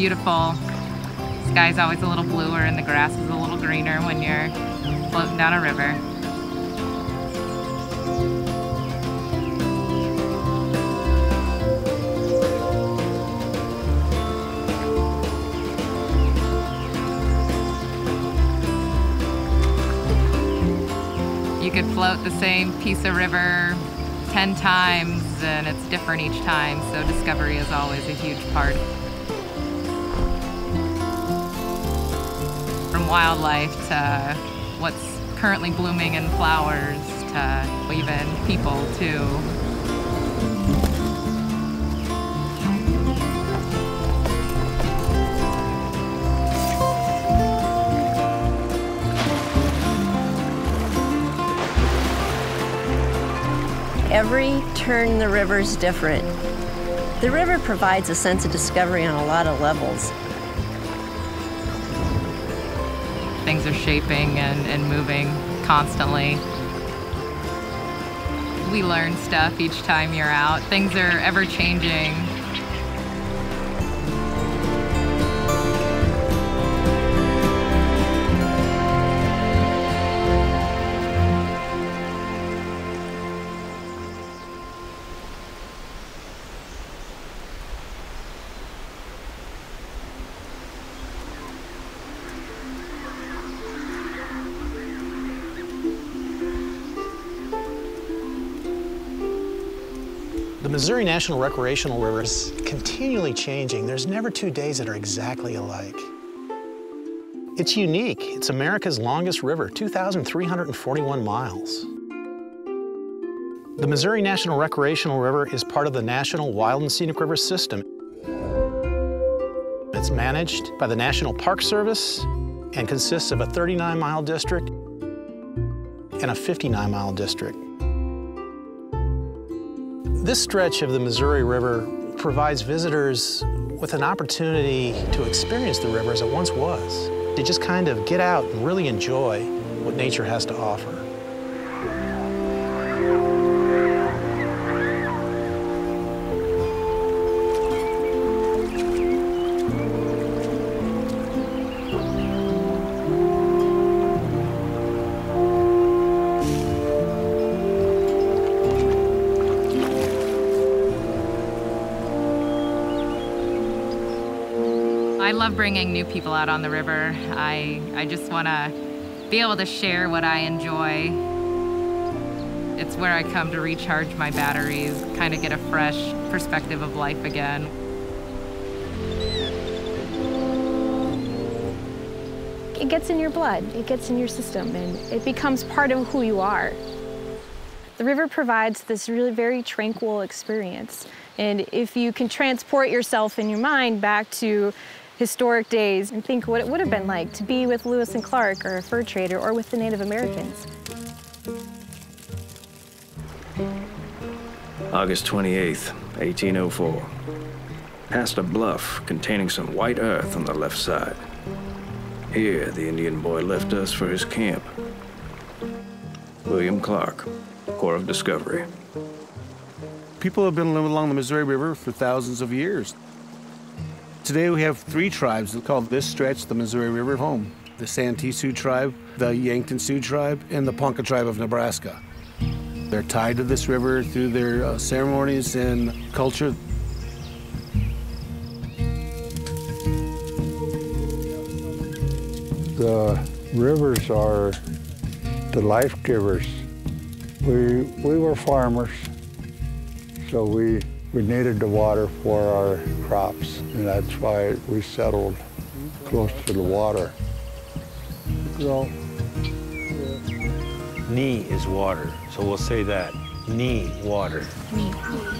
beautiful. The sky's always a little bluer and the grass is a little greener when you're floating down a river. You could float the same piece of river 10 times and it's different each time, so discovery is always a huge part. From wildlife to what's currently blooming in flowers to even people too. Every turn in the river is different. The river provides a sense of discovery on a lot of levels. Things are shaping and moving constantly. We learn stuff each time you're out. Things are ever changing. The Missouri National Recreational River is continually changing. There's never 2 days that are exactly alike. It's unique. It's America's longest river, 2,341 miles. The Missouri National Recreational River is part of the National Wild and Scenic River System. It's managed by the National Park Service and consists of a 39-mile district and a 59-mile district. This stretch of the Missouri River provides visitors with an opportunity to experience the river as it once was, to just kind of get out and really enjoy what nature has to offer. I love bringing new people out on the river. I just want to be able to share what I enjoy. It's where I come to recharge my batteries, kind of get a fresh perspective of life again. It gets in your blood, it gets in your system, and it becomes part of who you are. The river provides this really very tranquil experience. And if you can transport yourself in your mind back to historic days and think what it would have been like to be with Lewis and Clark or a fur trader or with the Native Americans. August 28th, 1804. Past a bluff containing some white earth on the left side. Here, the Indian boy left us for his camp. William Clark, Corps of Discovery. People have been living along the Missouri River for thousands of years. Today we have 3 tribes that call this stretch the Missouri River home. The Santee Sioux tribe, the Yankton Sioux tribe, and the Ponca tribe of Nebraska. They're tied to this river through their ceremonies and culture. The rivers are the life givers. We were farmers, so we needed the water for our crops, and that's why we settled close to the water. So, Ni is water, so we'll say that. Ni, water.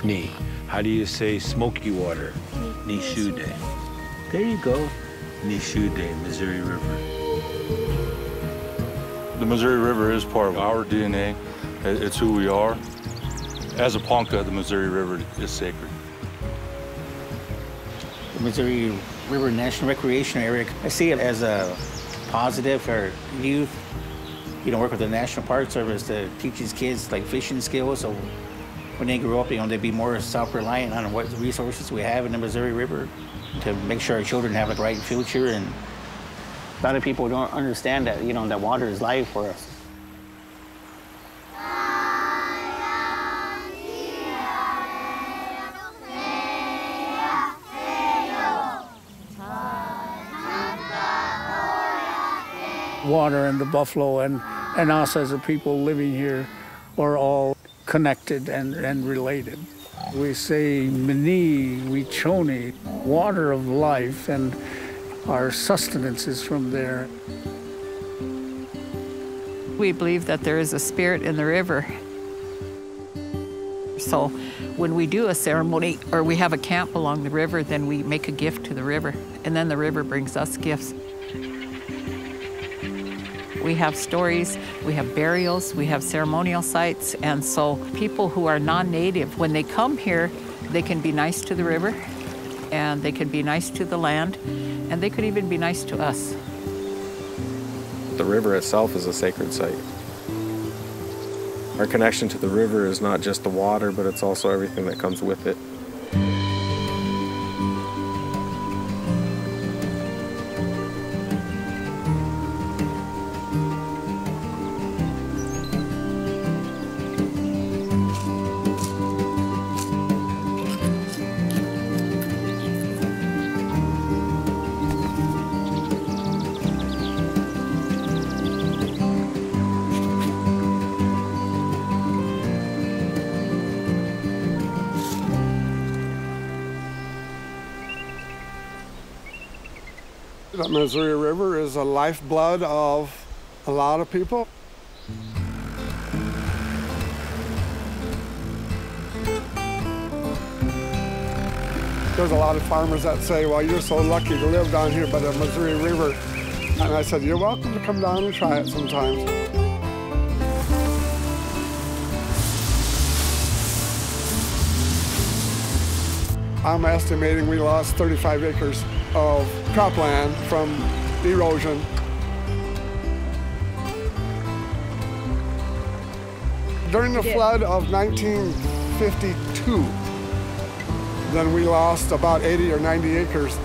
Ni. How do you say smoky water? Ni Shude. There you go. Ni Shude, Missouri River. The Missouri River is part of our DNA. It's who we are. As a Ponca, the Missouri River is sacred. The Missouri River National Recreation Area, I see it as a positive for youth. You know, work with the National Park Service to teach these kids like fishing skills, so when they grow up, you know, they'd be more self-reliant on what resources we have in the Missouri River. to make sure our children have a bright future. And a lot of people don't understand that, you know, that water is life for us. Water and the buffalo and us as the people living here are all connected and related. We say mini, we choni, water of life, and our sustenance is from there. We believe that there is a spirit in the river. So when we do a ceremony or we have a camp along the river, then we make a gift to the river, and then the river brings us gifts. We have stories, we have burials, we have ceremonial sites, and so people who are non-native, when they come here, they can be nice to the river, and they can be nice to the land, and they could even be nice to us. The river itself is a sacred site. Our connection to the river is not just the water, but it's also everything that comes with it. The Missouri River is the lifeblood of a lot of people. There's a lot of farmers that say, well, you're so lucky to live down here by the Missouri River. And I said, you're welcome to come down and try it sometimes. I'm estimating we lost 35 acres of cropland from erosion. During the flood of 1952, then we lost about 80 or 90 acres.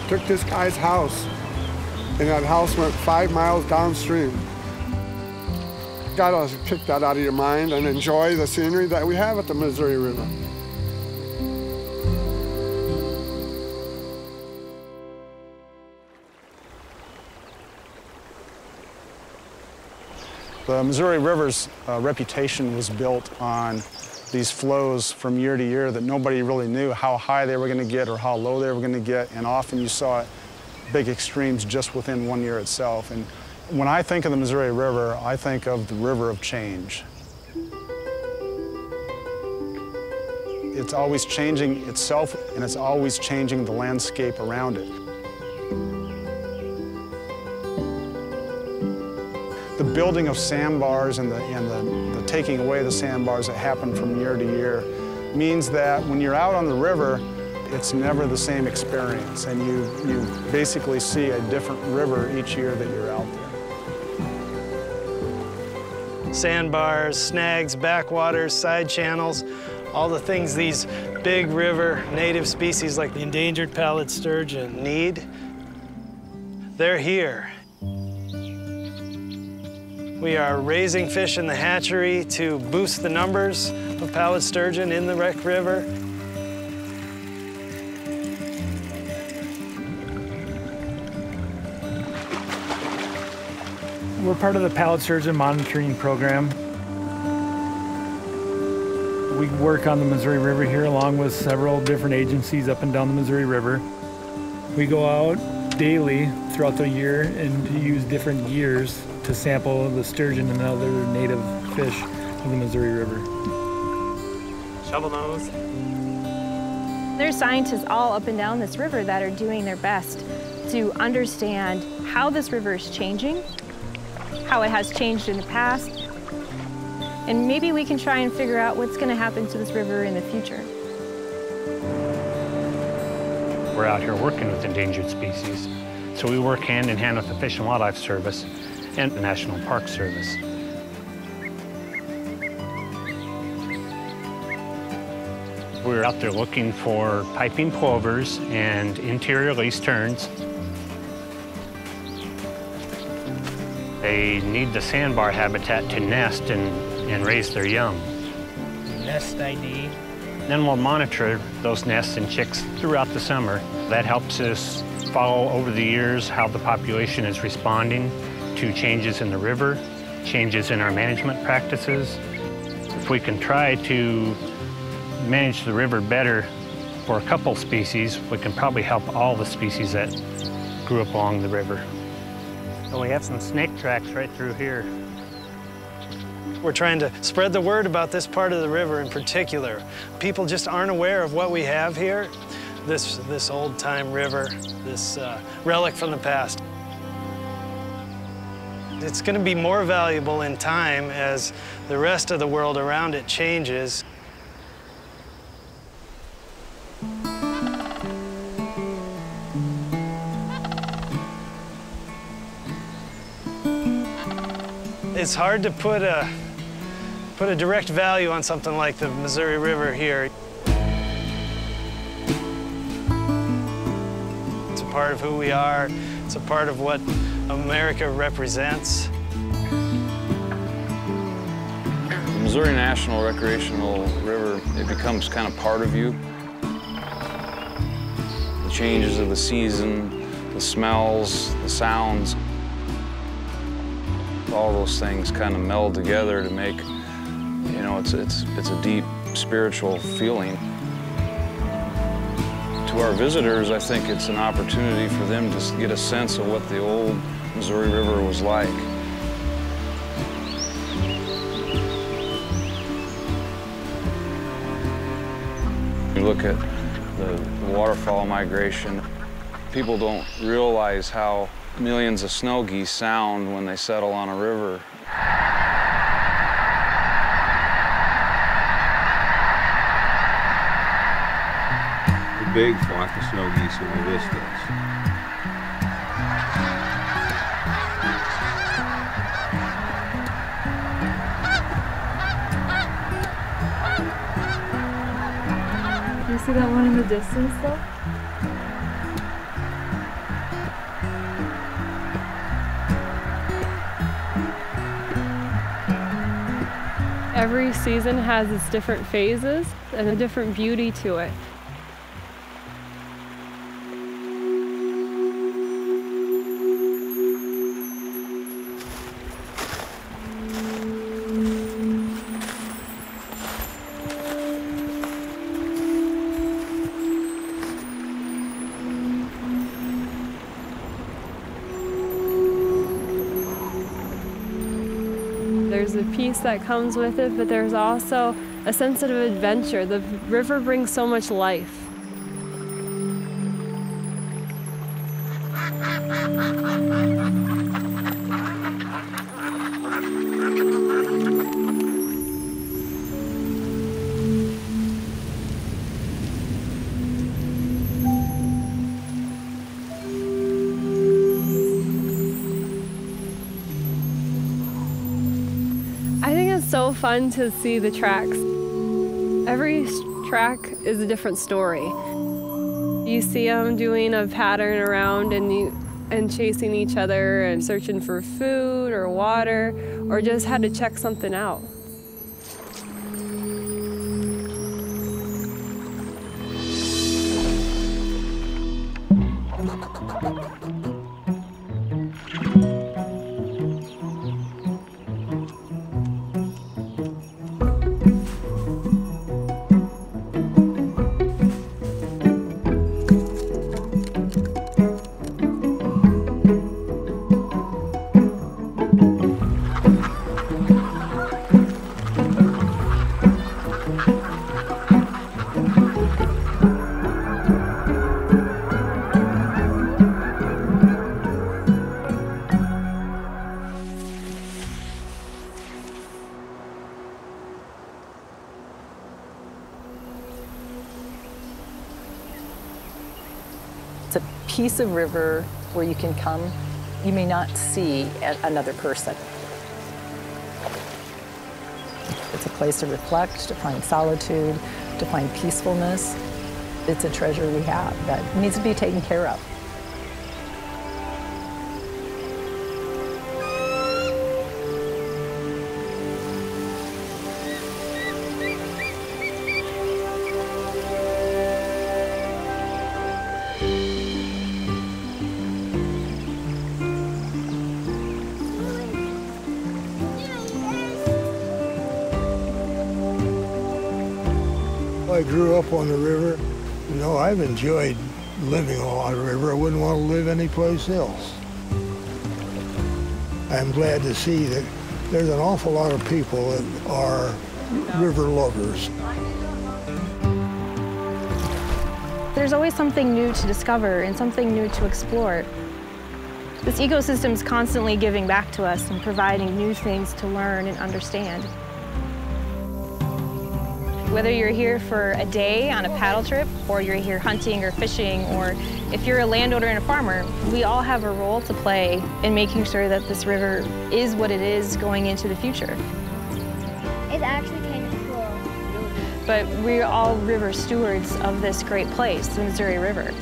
Took this guy's house, and that house went 5 miles downstream. Gotta kick that out of your mind and enjoy the scenery that we have at the Missouri River. The Missouri River's reputation was built on these flows from year to year that nobody really knew how high they were going to get or how low they were going to get, and often you saw big extremes just within one year itself. And when I think of the Missouri River, I think of the river of change. It's always changing itself, and it's always changing the landscape around it. The building of sandbars and the taking away the sandbars that happen from year to year means that when you're out on the river, it's never the same experience, and you basically see a different river each year that you're out there. Sandbars, snags, backwaters, side channels, all the things these big river native species like the endangered pallid sturgeon need, they're here. We are raising fish in the hatchery to boost the numbers of pallid sturgeon in the Wreck River. We're part of the pallid sturgeon monitoring program. We work on the Missouri River here along with several different agencies up and down the Missouri River. We go out daily throughout the year and use different gears to sample the sturgeon and other native fish of the Missouri River. Shovel nose. There's scientists all up and down this river that are doing their best to understand how this river is changing, how it has changed in the past, and maybe we can try and figure out what's going to happen to this river in the future. We're out here working with endangered species, so we work hand in hand with the Fish and Wildlife Service and the National Park Service. We're out there looking for piping plovers and interior lace terns. They need the sandbar habitat to nest and raise their young. Nest ID. Then we'll monitor those nests and chicks throughout the summer. That helps us follow over the years how the population is responding to changes in the river, changes in our management practices. If we can try to manage the river better for a couple species, we can probably help all the species that grew up along the river. So we have some snake tracks right through here. We're trying to spread the word about this part of the river in particular. People just aren't aware of what we have here. This old-time river, this relic from the past. It's going to be more valuable in time as the rest of the world around it changes. It's hard to put a direct value on something like the Missouri River here. It's a part of who we are. It's a part of what America represents. The Missouri National Recreational River, it becomes kind of part of you. The changes of the season, the smells, the sounds, all those things kind of meld together to make, you know, it's a deep spiritual feeling. To our visitors, I think it's an opportunity for them to get a sense of what the old Missouri River was like. You look at the waterfowl migration, people don't realize how millions of snow geese sound when they settle on a river. A big flock of snow geese in the distance. Do you see that one in the distance though? Every season has its different phases and a different beauty to it. There's a peace that comes with it, but there's also a sense of adventure. The river brings so much life. So fun to see the tracks. Every track is a different story. You see them doing a pattern around and chasing each other and searching for food or water or just had to check something out. It's a piece of river where you can come. You may not see another person. It's a place to reflect, to find solitude, to find peacefulness. It's a treasure we have that needs to be taken care of. I grew up on the river. You know, I've enjoyed living along the river. I wouldn't want to live anyplace else. I'm glad to see that there's an awful lot of people that are river lovers. There's always something new to discover and something new to explore. This ecosystem is constantly giving back to us and providing new things to learn and understand. Whether you're here for a day on a paddle trip, or you're here hunting or fishing, or if you're a landowner and a farmer, we all have a role to play in making sure that this river is what it is going into the future. It's actually kind of cool. But we're all river stewards of this great place, the Missouri River.